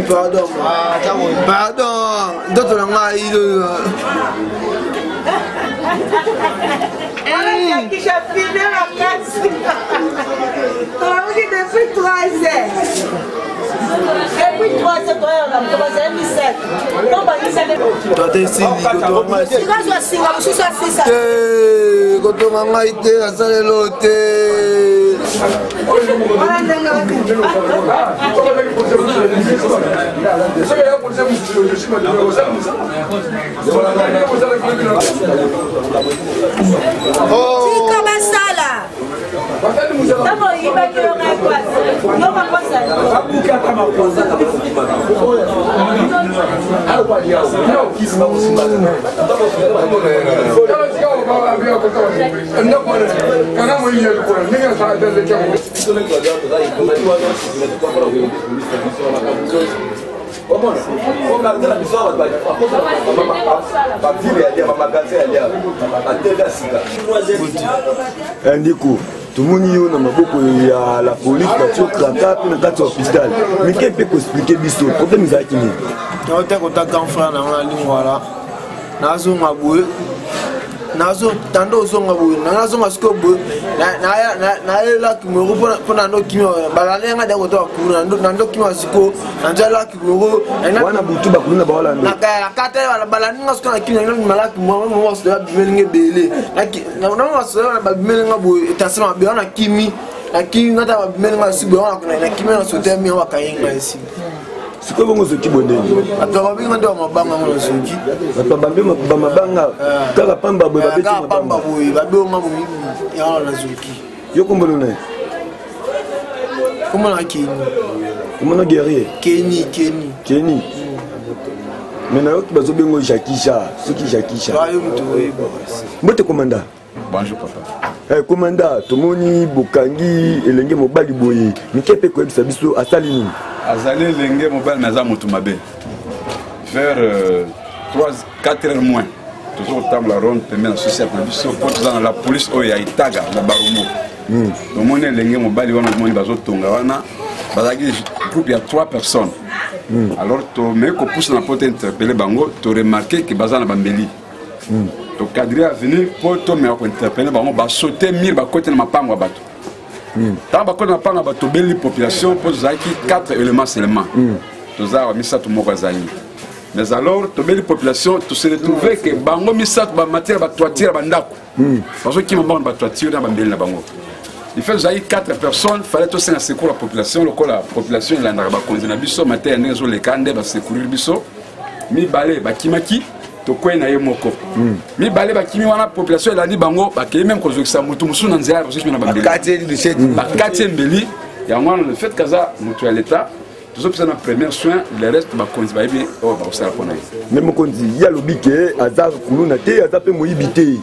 Pardon. Pardon. D'autres langues. Qui j'ai filmé la casse. Depuis 3 heures. Depuis 3 heures, on a commencé à 17. Comment il s'est Toi, t'es ici. Tu vas jouer à Singa, je suis à 6 heures. Quand on m'a été à Salé-Loté. Oh! Comment ça là? D'abord, il va qu'il y aura un poisson. Non, pas ça. Ndiko, tout le monde est dans la police, dans l'hôpital. Mais qui peut expliquer le problème? Nazo tando zonga bu nazo ngasko bu na la kimoro pona no kimio balale nga dango to akuna ndo kimio siko njala kimoro wana butu bakuna bawala ndo na kate wala balani ngasko na kimio na malaki mo so ya bimelinge bele na so na bimelinga bu etasema bi wana kimi na kimi ngata ba bimelinga sibo wana kuna na kimi na so temi wa kayenga esi. C'est quoi vous qui bonne? Attends, on va dans ma banque on se dit. Attends, ma banga. Kala pamba boy babeti ma pamba boy, babé on ma boy. Ya la zuki. Yo kombolone. Comment la Keni? Comment la guerrier? Keni. Mais na yo ki bazo bengo Jakisha, soki Jakisha. Ba yo mtowe ba. Mbote commandant. Bonjour papa. Commandant, tomoni bokangi elenge mobali boye. Mikepe ko ebisa biso asali nini? Azali lenge mobile naza mutu mabe. Vers 3-4 heures moins. Toujours au temps la ronde permet la société pour biso pour dans la police oya itaga la barumo. Donc mon lenge mobile wana moni bazo tonga wana bazaki groupe ya 3 personnes. Alors to me ko pousse na porte interpeller bango to remarquer que bazana bambeli. To cadre à venir pour to me ko interpeller bango ba sauter mire ba côté na mapango bato. Tant que nous avons la population, pour 4 éléments seulement. Nous avons mis ça tout le monde. Mais alors, la population, tout se retrouve que bango mis ça tout matière ba toiture bandako. Parce que qui m'ont ba toiture na bambeli na bango. Il fait que 4 personnes, fallait tout ça secourir la population, la population il a na ba konzina biso matière nezo le kande ba secourir biso. Mi balé ba kimaki to kwena ye moko. Mi balé ba kimi wana population il a dit bango ba ke même ko zokisa mutu musu na nzia parce que na bambeli. Ba quartier mbeli ya ngwana le fait kaza mutu à l'état tous options na premier soin le reste ba konzi ba yebi o ba osala pona. Même konzi ya lobike azar kuluna te azape moyibité.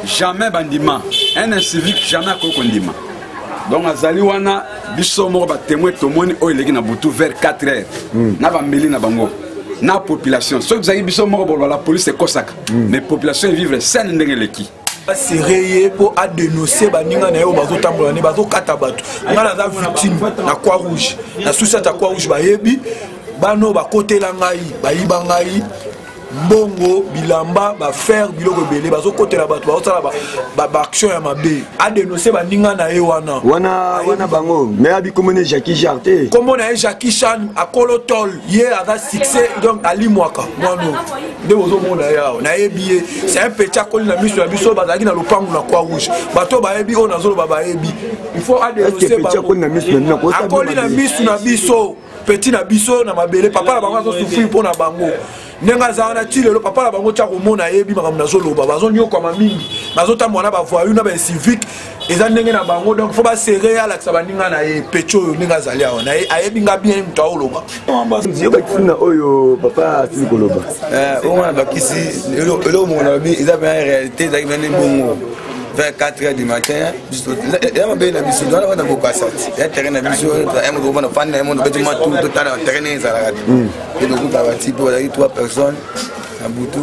Jamais bandima, un incivique jamais ko kondima. Donc azali wana biso moko ba témoin tomoni o eleki na butu vers 4 heures. Na bambeli na bango. Na population, ceux qui ont besoin de la police c'est Kosaka, mais population vivre saine n'engeleki. C'est réel pour dénoncer baninga na yo bazo tambola ne bazo katabatu. Ngala za victime na Croix Rouge. Na souci ta Croix Rouge ba yebi bano ba kotela ngai ba yiba ngai mbongo bilamba ba faire biloko belé bazo kotela batu ba osala ba action ya mabe. A dénoncer baninga na yo wana bango mais abi komone Jackie Jarté. Comment na Jackie Chan a kolotol hier a succès donc Ali Mwaka mwano de bozo mona ya na ebi c'est un petit akoli na miso ya biso bazaki na lopangu na Croix Rouge bato ba ebi on azolo ba ebi il faut a dénoncer ba akoli na miso na biso petit na biso na mabele papa la bango zo souffrir pour na bango nenga zana tile le papa la bango tcha ko mona ebi makamna zolo ba bazo nyoko ma mingi bazota mona ba voyou na ba civique eza ndenge na bango donc faut ba serrer ala ka baninga na e pecho ninga zalia na ayebi nga bien mto oloba ndio ba kina oyo papa sili koloba on a bakisi le mona bi eza bien réalité za bien bongo vers 4 heures du matin il y a bien la mission dans la beaucoup ça il y a terrain na mission et mon groupe na fan et mon bâtiment tout total en terrain ça la et le groupe a bâti pour 3 personnes à Boutou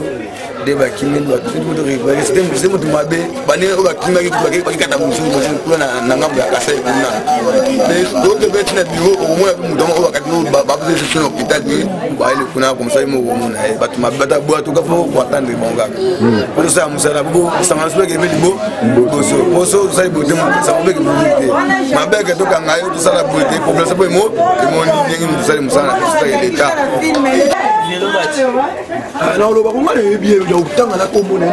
des bakimé ba tout le monde récupérer c'est mon mabe bani o bakimé qui kata musu na ngamba ya kasa kuna mais donc le bête na bureau au moins mon don o bakati baposesesio na hôpital baele kuna comme ça imokomona bato mabata boa toka fo koatendre bango kaka po tosala mosala po sangasubeke eme libo poso tosali boye te sangasubeke boye te mabeke tokanga yo tosala boye te population po emoni ndenge tosali mosala na biso taka l'état na oloba konga na yebi ya kotanga na komona